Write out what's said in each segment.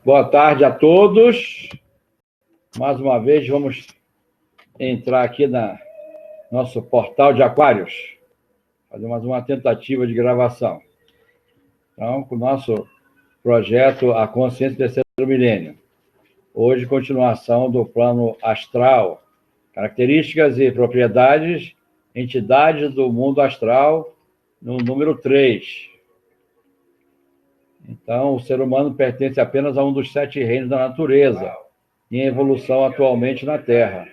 Boa tarde a todos. Mais uma vez, vamos entrar aqui no nosso portal de Aquários, fazer mais uma tentativa de gravação. Então, com o nosso projeto A Consciência do Terceiro Milênio. Hoje, continuação do plano astral, características e propriedades, entidades do mundo astral, no número 3. Então, o ser humano pertence apenas a um dos 7 reinos da natureza, em evolução atualmente na Terra.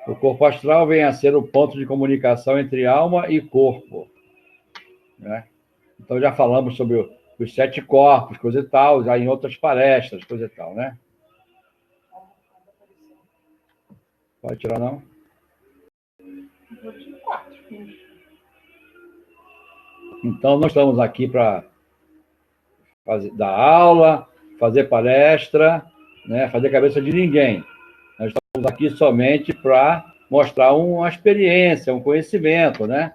O corpo astral vem a ser o ponto de comunicação entre alma e corpo, né? Então, já falamos sobre os 7 corpos, coisa e tal, já em outras palestras, coisa e tal, né? Pode tirar, não? Então, nós estamos aqui para dar aula, fazer palestra, né? Fazer cabeça de ninguém. Nós estamos aqui somente para mostrar uma experiência, um conhecimento, né?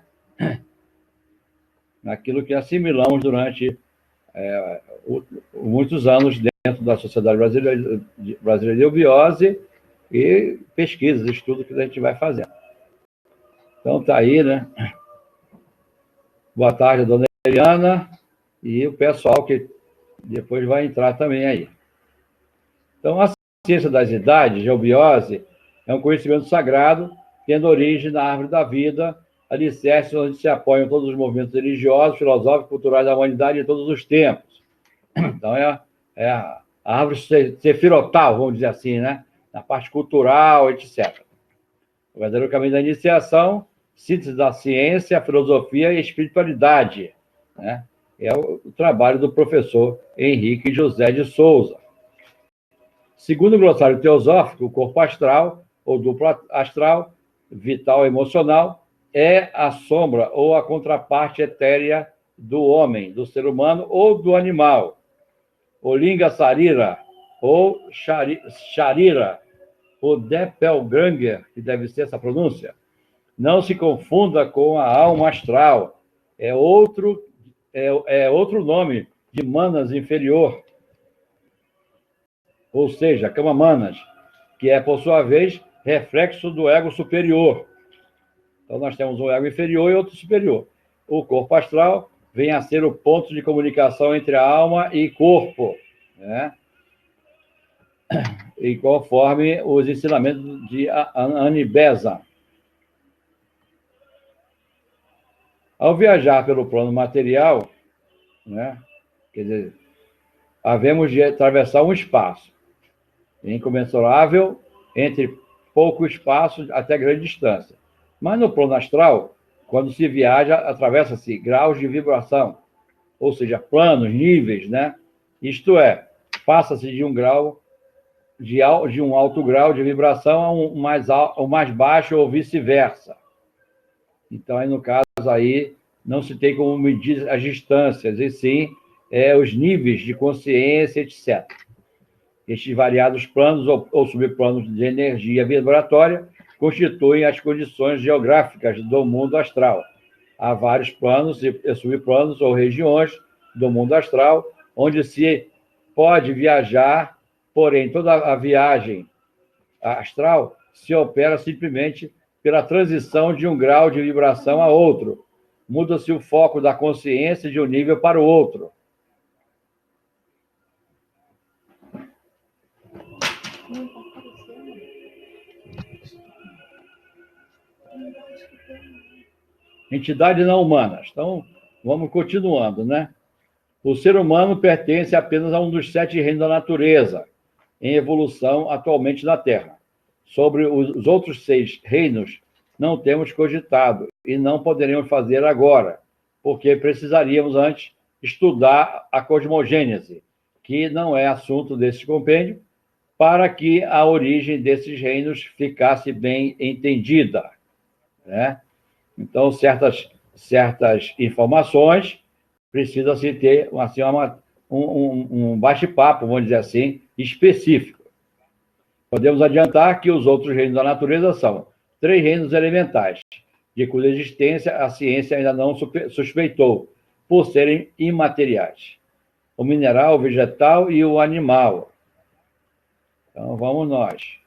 Naquilo que assimilamos durante muitos anos dentro da Sociedade Brasileira de Eubiose e pesquisas, estudos que a gente vai fazendo. Então, está aí, né? Boa tarde, dona Eliana, e o pessoal que depois vai entrar também aí. Então, a ciência das idades, de eubiose, é um conhecimento sagrado, tendo origem na árvore da vida, alicerce onde se apoiam todos os movimentos religiosos, filosóficos, culturais da humanidade de todos os tempos. Então, é a árvore sefirotal, vamos dizer assim, né? Na parte cultural, etc. O verdadeiro caminho da iniciação, síntese da ciência, filosofia e espiritualidade, né? É o trabalho do professor Henrique José de Souza. Segundo o glossário teosófico, o corpo astral, ou duplo astral, vital e emocional, é a sombra ou a contraparte etérea do homem, do ser humano ou do animal. O Linga Sarira, ou Sharira, o Doppelganger, que deve ser essa pronúncia, não se confunda com a alma astral. É outro nome de Manas inferior, ou seja, Kama Manas, que é, por sua vez, reflexo do ego superior. Então, nós temos um ego inferior e outro superior. O corpo astral vem a ser o ponto de comunicação entre a alma e corpo, né? E conforme os ensinamentos de Anibesa. Ao viajar pelo plano material, né, quer dizer, havemos de atravessar um espaço incomensurável entre pouco espaço até grande distância. Mas no plano astral, quando se viaja, atravessa-se graus de vibração, ou seja, planos, níveis, né? Isto é, passa-se de um grau de um alto grau de vibração a um mais baixo ou vice-versa. Então, aí, no caso, aí, não se tem como medir as distâncias, e sim os níveis de consciência, etc. Estes variados planos ou subplanos de energia vibratória constituem as condições geográficas do mundo astral. Há vários planos e subplanos ou regiões do mundo astral onde se pode viajar, porém, toda a viagem astral se opera simplesmente pela transição de um grau de vibração a outro. Muda-se o foco da consciência de um nível para o outro. Entidades não humanas. Então, vamos continuando, né? O ser humano pertence apenas a um dos 7 reinos da natureza, em evolução atualmente na Terra. Sobre os outros 6 reinos, não temos cogitado e não poderemos fazer agora, porque precisaríamos antes estudar a cosmogênese, que não é assunto desse compêndio, para que a origem desses reinos ficasse bem entendida, né? Então, certas informações precisa-se ter assim, um bate-papo, vamos dizer assim, específico. Podemos adiantar que os outros reinos da natureza são 3 reinos elementais, de cuja existência a ciência ainda não suspeitou, por serem imateriais. o mineral, o vegetal e o animal. Então, vamos nós.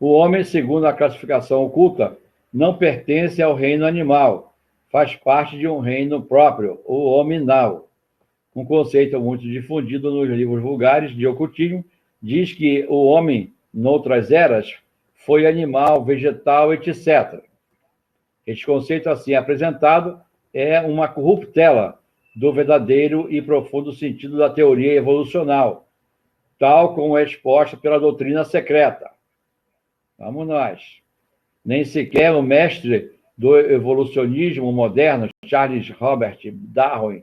O homem, segundo a classificação oculta, não pertence ao reino animal, faz parte de um reino próprio, o hominal. Um conceito muito difundido nos livros vulgares de ocultismo diz que o homem, noutras eras, foi animal, vegetal, etc. Este conceito assim apresentado é uma corruptela do verdadeiro e profundo sentido da teoria evolucional, tal como é exposta pela doutrina secreta. Vamos nós. Nem sequer o mestre do evolucionismo moderno, Charles Robert Darwin,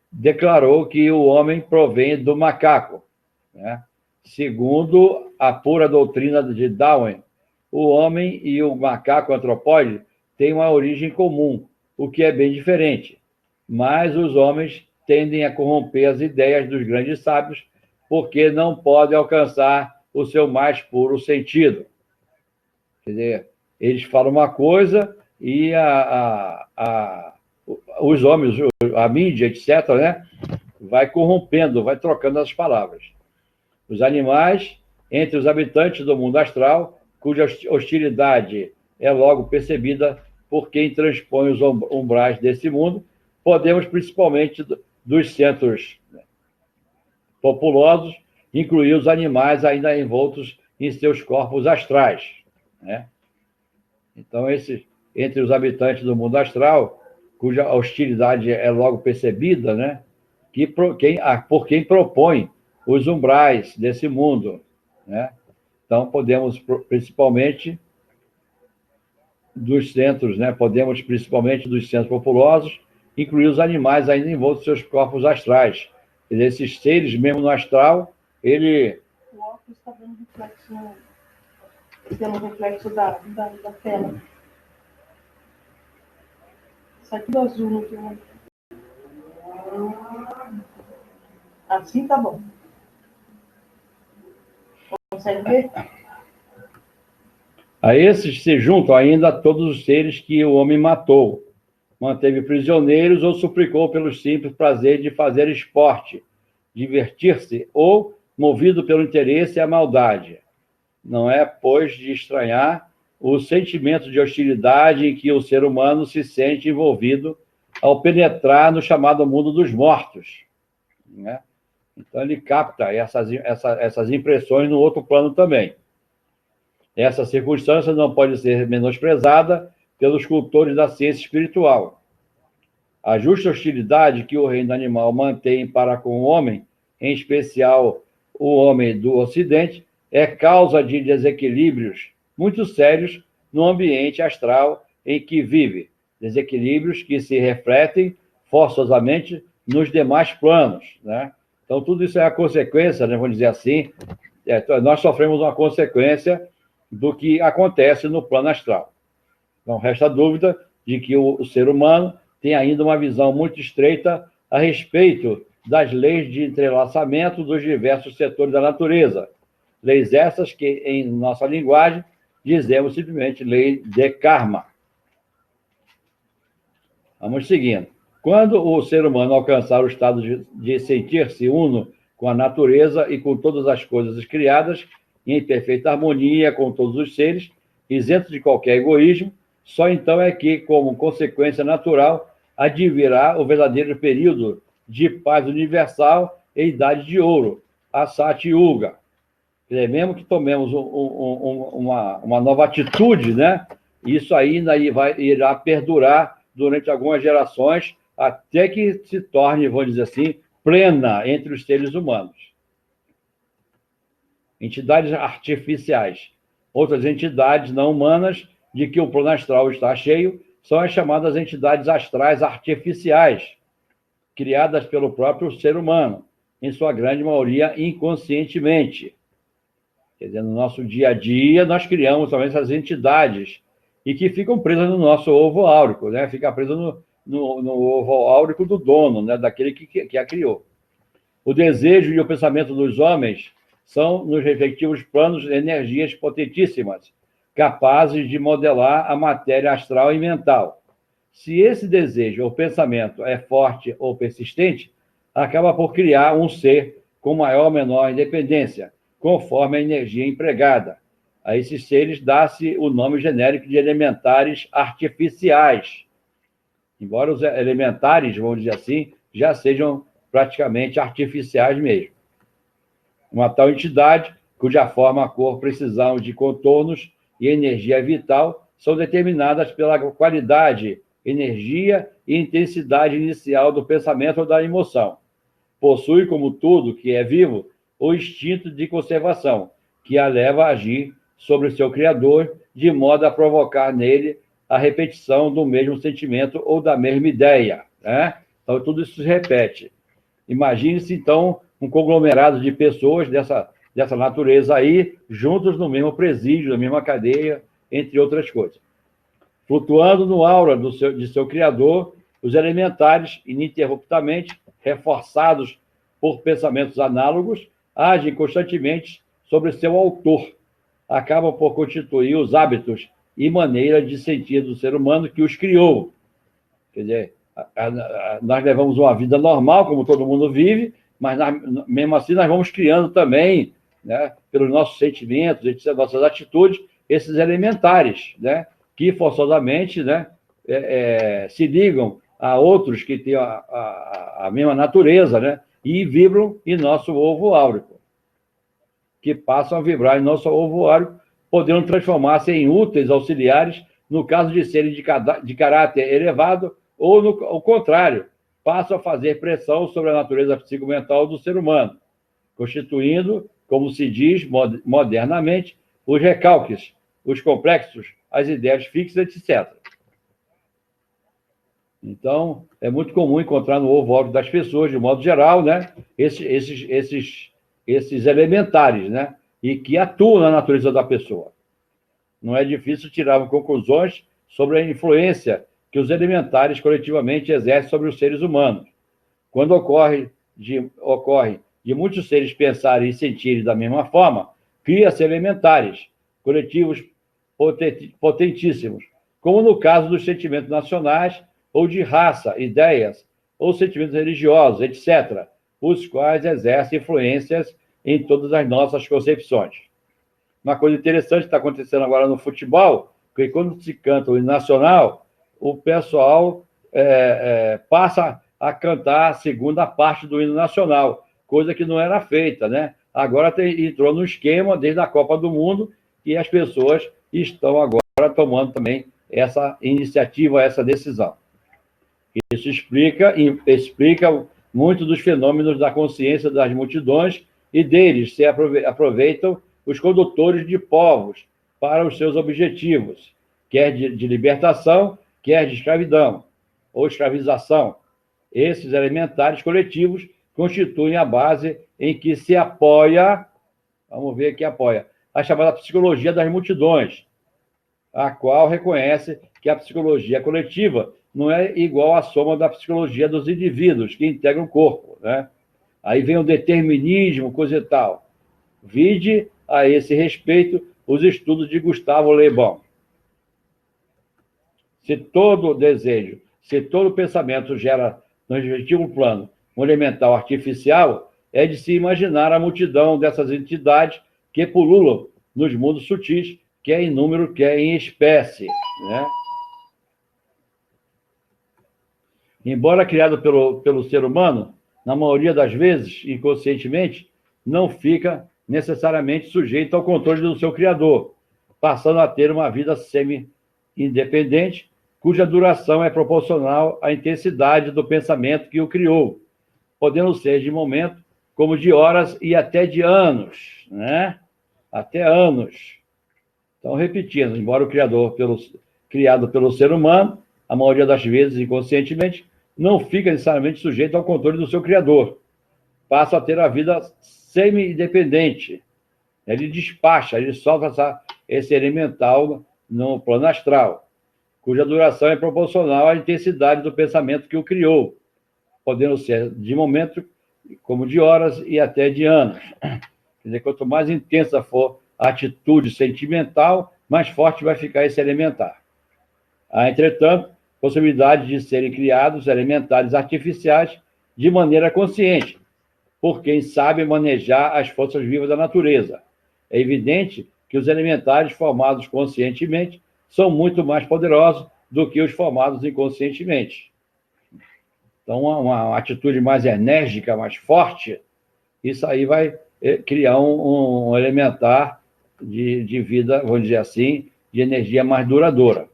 declarou que o homem provém do macaco, né? Segundo a pura doutrina de Darwin, o homem e o macaco antropóide têm uma origem comum, o que é bem diferente. Mas os homens tendem a corromper as ideias dos grandes sábios porque não podem alcançar o seu mais puro sentido. Quer dizer, eles falam uma coisa e os homens, a mídia, etc., né, vai corrompendo, vai trocando as palavras. Os animais, entre os habitantes do mundo astral, cuja hostilidade é logo percebida por quem transpõe os umbrais desse mundo, podemos, principalmente dos centros populosos, incluir os animais ainda envoltos em seus corpos astrais, né? Então, entre os habitantes do mundo astral, cuja hostilidade é logo percebida, né, por quem propõe os umbrais desse mundo, né? Então, podemos, principalmente dos centros, né, populosos, incluir os animais ainda envoltos em seus corpos astrais. E esses seres, mesmo no astral, ele... O óculos está dando reflexo, pelo reflexo da tela. Sai tudo azul no filme. Assim tá bom. Consegue ver? A esses se juntam ainda todos os seres que o homem matou, manteve prisioneiros ou suplicou pelo simples prazer de fazer esporte, divertir-se ou movido pelo interesse e a maldade. Não é, pois, de estranhar o sentimento de hostilidade em que o ser humano se sente envolvido ao penetrar no chamado mundo dos mortos, né? Então, ele capta essas impressões no outro plano também. Essa circunstância não pode ser menosprezada pelos cultores da ciência espiritual. A justa hostilidade que o reino animal mantém para com o homem, em especial o homem do Ocidente, é causa de desequilíbrios muito sérios no ambiente astral em que vive, desequilíbrios que se refletem forçosamente nos demais planos, né? Então, tudo isso é a consequência, né, vamos dizer assim, nós sofremos uma consequência do que acontece no plano astral. Não resta dúvida de que o ser humano tem ainda uma visão muito estreita a respeito das leis de entrelaçamento dos diversos setores da natureza. Leis essas que, em nossa linguagem, dizemos simplesmente lei de karma. Vamos seguindo. Quando o ser humano alcançar o estado de sentir-se uno com a natureza e com todas as coisas criadas, em perfeita harmonia com todos os seres, isento de qualquer egoísmo, só então é que, como consequência natural, advirá o verdadeiro período de paz universal e idade de ouro, a Sati Yuga. Mesmo que tomemos uma nova atitude, né? Isso ainda irá perdurar durante algumas gerações, até que se torne, vamos dizer assim, plena entre os seres humanos. Entidades artificiais. Outras entidades não humanas de que o plano astral está cheio são as chamadas entidades astrais artificiais, criadas pelo próprio ser humano, em sua grande maioria inconscientemente. Quer dizer, no nosso dia a dia, nós criamos também essas entidades e que ficam presas no nosso ovo áurico, né? Fica presa no ovo áurico do dono, né? Daquele que a criou. O desejo e o pensamento dos homens são, nos respectivos planos, energias potentíssimas, capazes de modelar a matéria astral e mental. Se esse desejo ou pensamento é forte ou persistente, acaba por criar um ser com maior ou menor independência, conforme a energia empregada. A esses seres dá-se o nome genérico de elementares artificiais. Embora os elementares, vamos dizer assim, já sejam praticamente artificiais mesmo. Uma tal entidade, cuja forma, cor, precisão de contornos e energia vital são determinadas pela qualidade, energia e intensidade inicial do pensamento ou da emoção. Possui, como tudo que é vivo, o instinto de conservação, que a leva a agir sobre o seu criador, de modo a provocar nele a repetição do mesmo sentimento ou da mesma ideia, né? Então, tudo isso se repete. Imagine-se, então, um conglomerado de pessoas dessa natureza aí, juntos no mesmo presídio, na mesma cadeia, entre outras coisas. Flutuando no aura de seu criador, os elementares, ininterruptamente, reforçados por pensamentos análogos, agem constantemente sobre seu autor, acabam por constituir os hábitos e maneira de sentir do ser humano que os criou. Quer dizer, nós levamos uma vida normal, como todo mundo vive, mas mesmo assim nós vamos criando também, né, pelos nossos sentimentos, nossas atitudes, esses elementares, né, que forçosamente, né, se ligam a outros que têm a mesma natureza, né, e vibram em nosso ovo áurico, que passam a vibrar em nosso ovo áurico, podendo transformar-se em úteis auxiliares no caso de serem de caráter elevado, ou, ao contrário, passam a fazer pressão sobre a natureza psicomental do ser humano, constituindo, como se diz modernamente, os recalques, os complexos, as ideias fixas, etc. Então, é muito comum encontrar no ovo áurico das pessoas, de modo geral, né, esses elementares, né, e que atuam na natureza da pessoa. Não é difícil tirar conclusões sobre a influência que os elementares coletivamente exercem sobre os seres humanos. Quando ocorre de muitos seres pensarem e sentirem da mesma forma, cria-se elementares coletivos potentíssimos, como no caso dos sentimentos nacionais ou de raça, ideias ou sentimentos religiosos, etc., os quais exercem influências em todas as nossas concepções. Uma coisa interessante que está acontecendo agora no futebol, que quando se canta o hino nacional, o pessoal passa a cantar a segunda parte do hino nacional, coisa que não era feita, né? Agora entrou no esquema desde a Copa do Mundo e as pessoas estão agora tomando também essa iniciativa, essa decisão. Isso explica muito dos fenômenos da consciência das multidões e deles se aproveitam os condutores de povos para os seus objetivos, quer de libertação, quer de escravidão ou escravização. Esses elementares coletivos constituem a base em que se apoia, vamos ver aqui, a chamada psicologia das multidões, a qual reconhece que a psicologia coletiva não é igual à soma da psicologia dos indivíduos que integram o corpo, né? Aí vem o determinismo, coisa e tal. Vide, a esse respeito, os estudos de Gustavo Le Bon. Se todo desejo, se todo pensamento gera, no respectivo plano, um elemental artificial, é de se imaginar a multidão dessas entidades que pululam nos mundos sutis, quer em número, quer em espécie, né? Embora criado pelo ser humano, na maioria das vezes, inconscientemente, não fica necessariamente sujeito ao controle do seu criador, passando a ter uma vida semi-independente, cuja duração é proporcional à intensidade do pensamento que o criou, podendo ser de momento, como de horas e até de anos, né? Até anos. Então, repetindo, embora o criado pelo ser humano, a maioria das vezes inconscientemente, não fica necessariamente sujeito ao controle do seu criador. Passa a ter a vida semi-independente. Ele despacha, ele solta esse elemental no plano astral, cuja duração é proporcional à intensidade do pensamento que o criou, podendo ser de momento, como de horas e até de anos. Quer dizer, quanto mais intensa for a atitude sentimental, mais forte vai ficar esse elementar. Há, entretanto, possibilidade de serem criados elementares artificiais de maneira consciente, por quem sabe manejar as forças vivas da natureza. É evidente que os elementares formados conscientemente são muito mais poderosos do que os formados inconscientemente. Então, uma atitude mais enérgica, mais forte, isso aí vai criar um elementar de vida, vamos dizer assim, de energia mais duradoura.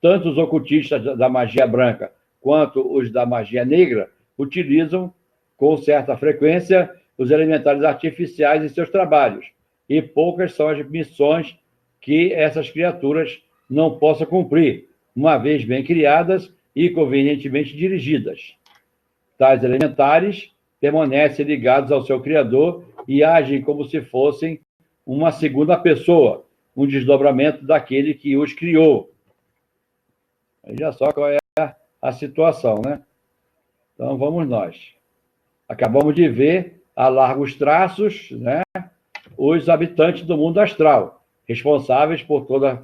Tanto os ocultistas da magia branca quanto os da magia negra utilizam, com certa frequência, os elementares artificiais em seus trabalhos, e poucas são as missões que essas criaturas não possam cumprir, uma vez bem criadas e convenientemente dirigidas. Tais elementares permanecem ligados ao seu Criador e agem como se fossem uma segunda pessoa, um desdobramento daquele que os criou. Veja só qual é a situação, né? Então, vamos nós. Acabamos de ver, a largos traços, né, os habitantes do mundo astral, responsáveis por toda a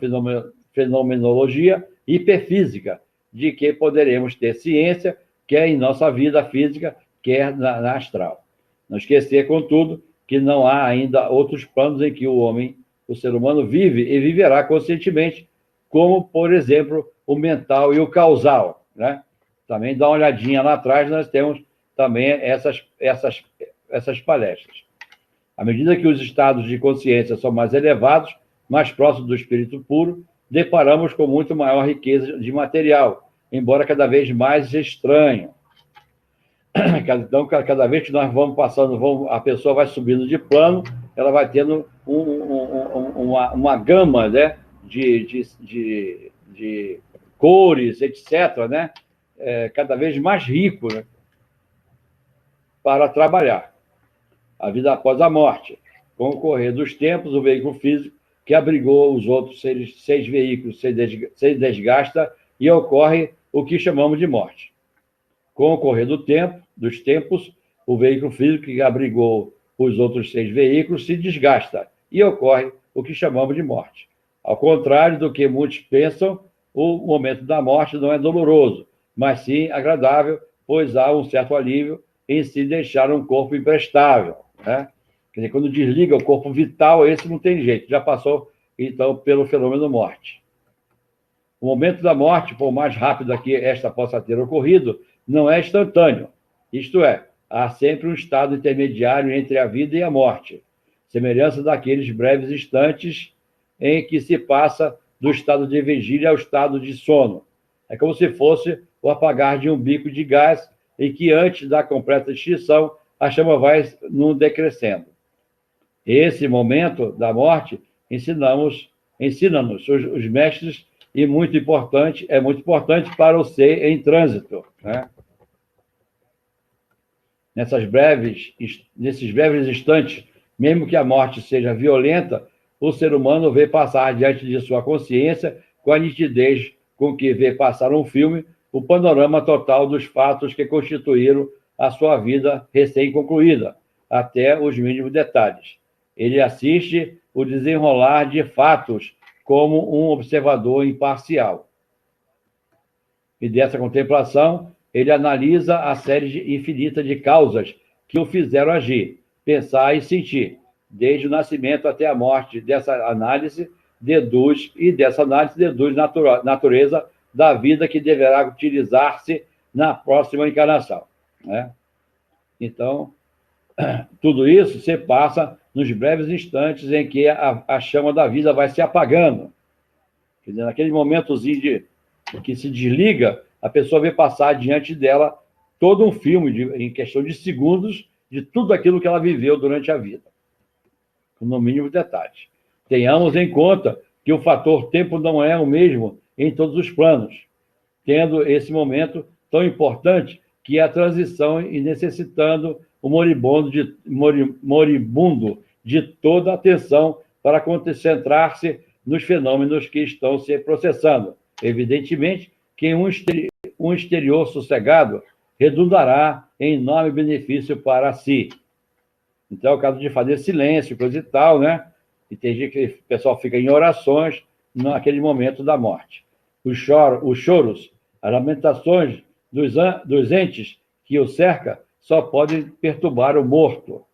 fenomenologia hiperfísica, de que poderemos ter ciência, quer em nossa vida física, quer na astral. Não esquecer, contudo, que não há ainda outros planos em que o homem, o ser humano, vive e viverá conscientemente, como, por exemplo, o mental e o causal, né? Também dá uma olhadinha lá atrás, nós temos também essas palestras. À medida que os estados de consciência são mais elevados, mais próximos do espírito puro, deparamos com muito maior riqueza de material, embora cada vez mais estranho. Então, cada vez que nós vamos passando, a pessoa vai subindo de plano, ela vai tendo uma gama, né, de cores, etc., né, cada vez mais rico, né, para trabalhar. A vida após a morte. Com o correr dos tempos, o veículo físico que abrigou os outros seis veículos se desgasta e ocorre o que chamamos de morte. Com o correr dos tempos, o veículo físico que abrigou os outros 6 veículos se desgasta e ocorre o que chamamos de morte. Ao contrário do que muitos pensam, o momento da morte não é doloroso, mas sim agradável, pois há um certo alívio em se deixar um corpo imprestável, né? Quer dizer, quando desliga o corpo vital, esse não tem jeito, já passou, então, pelo fenômeno morte. O momento da morte, por mais rápido que esta possa ter ocorrido, não é instantâneo. Isto é, há sempre um estado intermediário entre a vida e a morte, semelhança daqueles breves instantes em que se passa do estado de vigília ao estado de sono. É como se fosse o apagar de um bico de gás em que, antes da completa extinção, a chama vai decrescendo. Esse momento da morte ensina-nos os mestres, e é muito importante para o ser em trânsito, né? Nesses breves instantes, mesmo que a morte seja violenta, o ser humano vê passar diante de sua consciência, com a nitidez com que vê passar um filme, o panorama total dos fatos que constituíram a sua vida recém-concluída, até os mínimos detalhes. Ele assiste o desenrolar de fatos como um observador imparcial. E dessa contemplação, ele analisa a série infinita de causas que o fizeram agir, pensar e sentir, desde o nascimento até a morte. Dessa análise deduz natureza da vida que deverá utilizar-se na próxima encarnação, né? Então, tudo isso se passa nos breves instantes em que a chama da vida vai se apagando. Quer dizer, naquele momentozinho que se desliga, a pessoa vê passar diante dela todo um filme, em questão de segundos, de tudo aquilo que ela viveu durante a vida, no mínimo detalhes. Tenhamos em conta que o fator tempo não é o mesmo em todos os planos, tendo esse momento tão importante que é a transição e necessitando o moribundo de toda a atenção para concentrar-se nos fenômenos que estão se processando. Evidentemente que um exterior sossegado redundará em enorme benefício para si. Então, é o caso de fazer silêncio, coisa e tal, né? E tem gente que o pessoal fica em orações naquele momento da morte. Os choros, As lamentações dos entes que o cerca só podem perturbar o morto.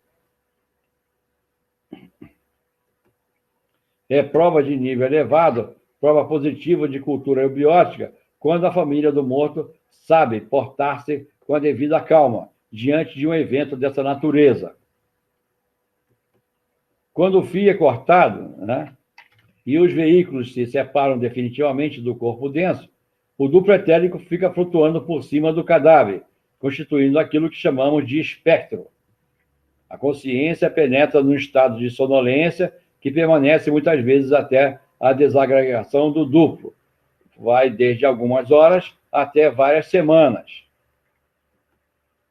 É prova de nível elevado, prova positiva de cultura eubiótica, quando a família do morto sabe portar-se com a devida calma diante de um evento dessa natureza. Quando o fio é cortado, né, e os veículos se separam definitivamente do corpo denso, o duplo etérico fica flutuando por cima do cadáver, constituindo aquilo que chamamos de espectro. A consciência penetra num estado de sonolência que permanece muitas vezes até a desagregação do duplo. Vai desde algumas horas até várias semanas.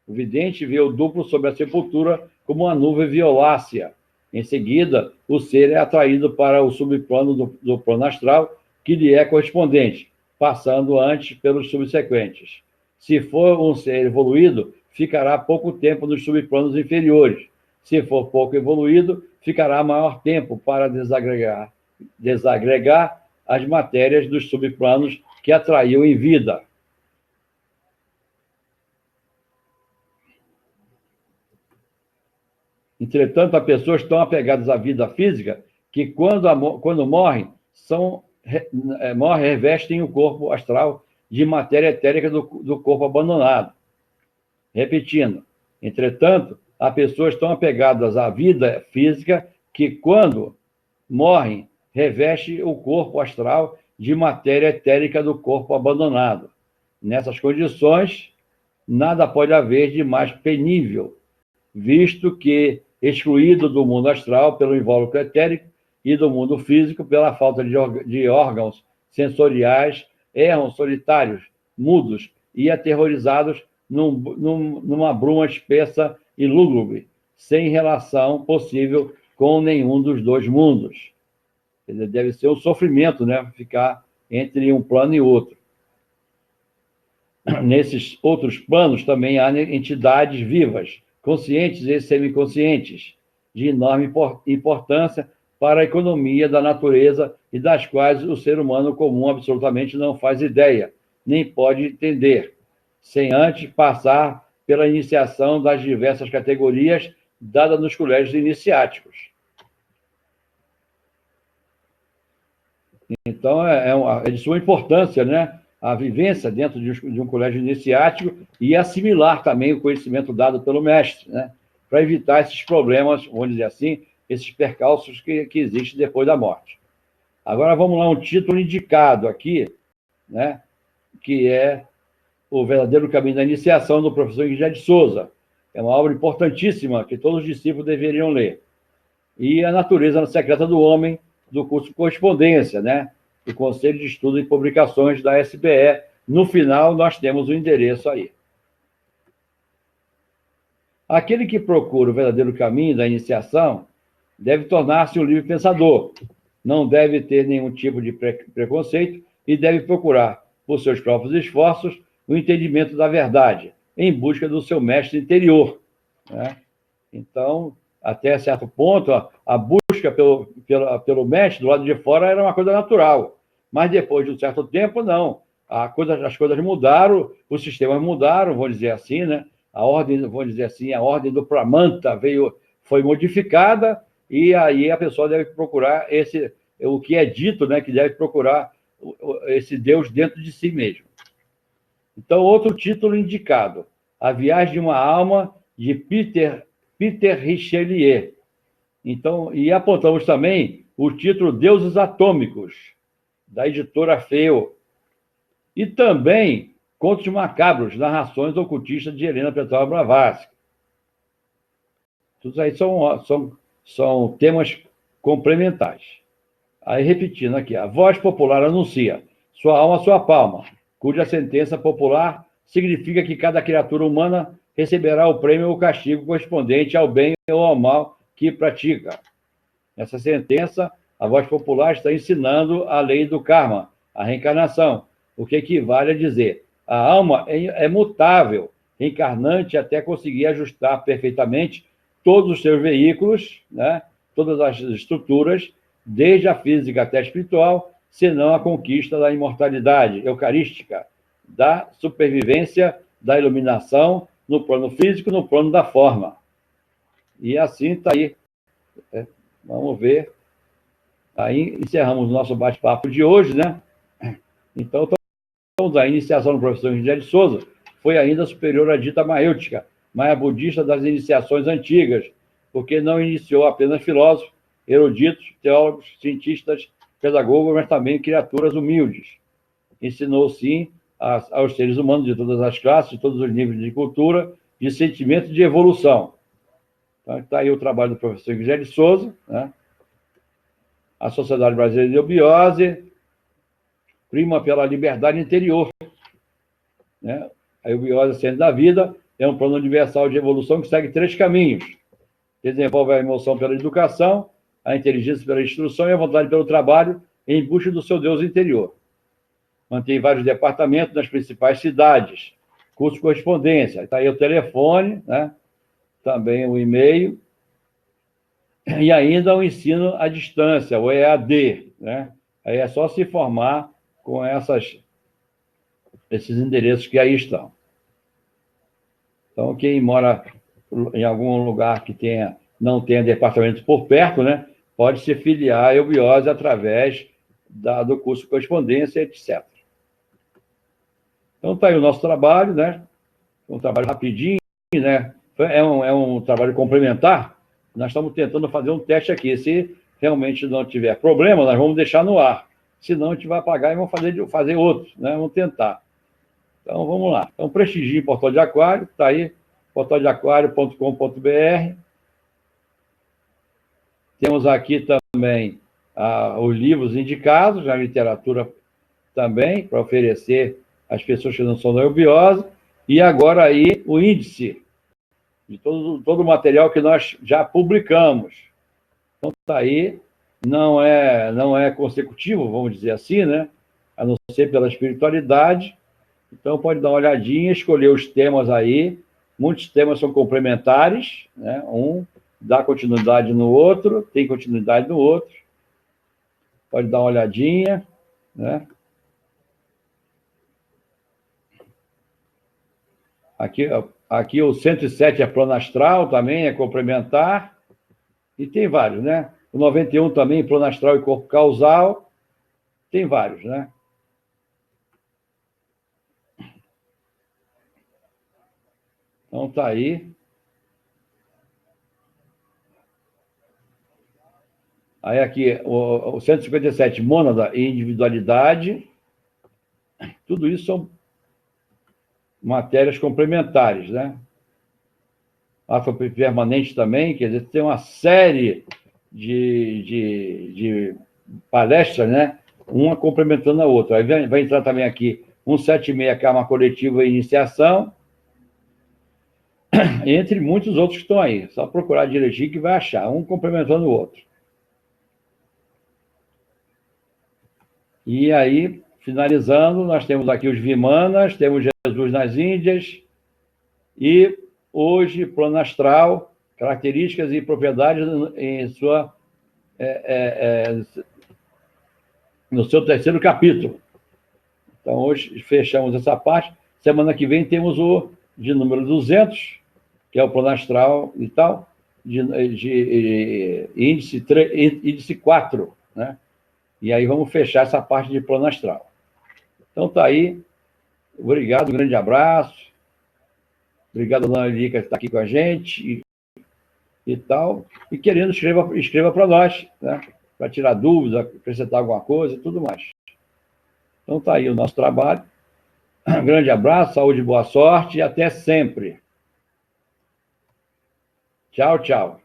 O vidente vê o duplo sobre a sepultura como uma nuvem violácea. Em seguida, o ser é atraído para o subplano do plano astral, que lhe é correspondente, passando antes pelos subsequentes. Se for um ser evoluído, ficará pouco tempo nos subplanos inferiores. Se for pouco evoluído, ficará maior tempo para desagregar as matérias dos subplanos que atraiu em vida. Entretanto, há pessoas tão apegadas à vida física que, quando morrem, revestem o corpo astral de matéria etérica do corpo abandonado. Repetindo, entretanto, há pessoas tão apegadas à vida física que, quando morrem, revestem o corpo astral de matéria etérica do corpo abandonado. Nessas condições, nada pode haver de mais penível, visto que, excluído do mundo astral pelo invólucro etérico e do mundo físico pela falta de órgãos sensoriais, erram solitários, mudos e aterrorizados numa bruma espessa e lúgubre, sem relação possível com nenhum dos dois mundos. Deve ser um sofrimento, né? Ficar entre um plano e outro. Nesses outros planos também há entidades vivas, conscientes e semiconscientes, de enorme importância para a economia da natureza e das quais o ser humano comum absolutamente não faz ideia, nem pode entender, sem antes passar pela iniciação das diversas categorias dadas nos colégios iniciáticos. Então, é de suma importância, né, a vivência dentro de um colégio iniciático e assimilar também o conhecimento dado pelo mestre, né, para evitar esses problemas, vamos dizer assim, esses percalços que existem depois da morte. Agora, vamos lá, um título indicado aqui, né, que é O Verdadeiro Caminho da Iniciação, do professor Guilherme de Souza. É uma obra importantíssima que todos os discípulos deveriam ler. E A Natureza Secreta do Homem, do curso Correspondência, né, do Conselho de Estudo e Publicações da SBE. No final, nós temos o endereço aí. Aquele que procura o verdadeiro caminho da iniciação deve tornar-se um livre pensador, não deve ter nenhum tipo de preconceito e deve procurar, por seus próprios esforços, o entendimento da verdade, em busca do seu mestre interior, né? Então, até certo ponto, a busca pelo mestre do lado de fora era uma coisa natural, mas depois de um certo tempo, não. As coisas mudaram, os sistemas mudaram, vamos dizer assim, né? A ordem, vamos dizer assim, a ordem do Pramanta foi modificada, e aí a pessoa deve procurar o que é dito, né? Que deve procurar esse Deus dentro de si mesmo. Então, outro título indicado, A Viagem de uma Alma, de Peter Richelieu. Então, e apontamos também o título Deuses Atômicos, da editora Feo. E também Contos Macabros, Narrações Ocultistas, de Helena Petrovna Blavatsky. Tudo aí são temas complementares. Aí, repetindo aqui, a voz popular anuncia, sua alma, sua palma, cuja sentença popular significa que cada criatura humana receberá o prêmio ou castigo correspondente ao bem ou ao mal que pratica. Nessa sentença, a voz popular está ensinando a lei do karma, a reencarnação, o que equivale a dizer: a alma é mutável, reencarnante até conseguir ajustar perfeitamente todos os seus veículos, né, todas as estruturas, desde a física até a espiritual, senão a conquista da imortalidade eucarística, da supervivência, da iluminação, no plano físico, no plano da forma. E assim está aí. Vamos ver. Aí encerramos o nosso bate-papo de hoje, né? Então, a iniciação do professor José de Souza foi ainda superior à dita maêutica, maia budista das iniciações antigas, porque não iniciou apenas filósofos, eruditos, teólogos, cientistas, pedagogos, mas também criaturas humildes. Ensinou, sim, aos seres humanos de todas as classes, de todos os níveis de cultura, de sentimento de evolução. Então, está aí o trabalho do professor José de Souza, né? A Sociedade Brasileira de Eubiose prima pela liberdade interior, né? A eubiose, a ciência da vida, é um plano universal de evolução que segue 3 caminhos. Desenvolve a emoção pela educação, a inteligência pela instrução e a vontade pelo trabalho, em busca do seu Deus interior. Mantém vários departamentos nas principais cidades. Curso de correspondência. Está aí o telefone, né? Também o e-mail. E ainda o ensino à distância, o EAD, né? Aí é só se informar com esses endereços que aí estão. Então, quem mora em algum lugar que não tenha departamento por perto, né, pode se filiar à eubiose através do curso de correspondência, etc. Então, está aí o nosso trabalho, né? Um trabalho rapidinho, né? É um trabalho complementar. Nós estamos tentando fazer um teste aqui. Se realmente não tiver problema, nós vamos deixar no ar. Se não, a gente vai apagar e vamos fazer outro, né? Vamos tentar. Então, vamos lá. Então, prestigie o Portal de Aquário, está aí, portaldeaquario.com.br. Temos aqui também os livros indicados, a literatura também, para oferecer às pessoas que não são da eubiose. E agora aí o índice de todo o material que nós já publicamos. Então, está aí, não é consecutivo, vamos dizer assim, né? A não ser pela espiritualidade. Então, pode dar uma olhadinha, escolher os temas aí. Muitos temas são complementares, né? Um dá continuidade no outro, tem continuidade no outro. Pode dar uma olhadinha, né? Aqui o 107 é plano astral, também é complementar. E tem vários, né? O 91 também, plano astral e corpo causal. Tem vários, né? Então, está aí. Aí aqui, o 157, mônada e individualidade. Tudo isso são matérias complementares, né? Afropermanente também, quer dizer, tem uma série de palestras, né? Uma complementando a outra. Aí vai entrar também aqui 176, Karma Coletiva e Iniciação, entre muitos outros que estão aí. Só procurar direitinho que vai achar, um complementando o outro. E aí, finalizando, nós temos aqui os Vimanas, temos Jesus nas Índias, e hoje, plano astral, características e propriedades no seu 3º capítulo. Então, hoje fechamos essa parte. Semana que vem temos o de número 200, que é o plano astral e tal, de índice 4, né? E aí vamos fechar essa parte de plano astral. Então, está aí. Obrigado, um grande abraço. Obrigado, dona Lica, que está aqui com a gente e tal. E querendo, escreva para nós, né? Para tirar dúvidas, acrescentar alguma coisa e tudo mais. Então, está aí o nosso trabalho. Um grande abraço, saúde, boa sorte e até sempre. Tchau, tchau.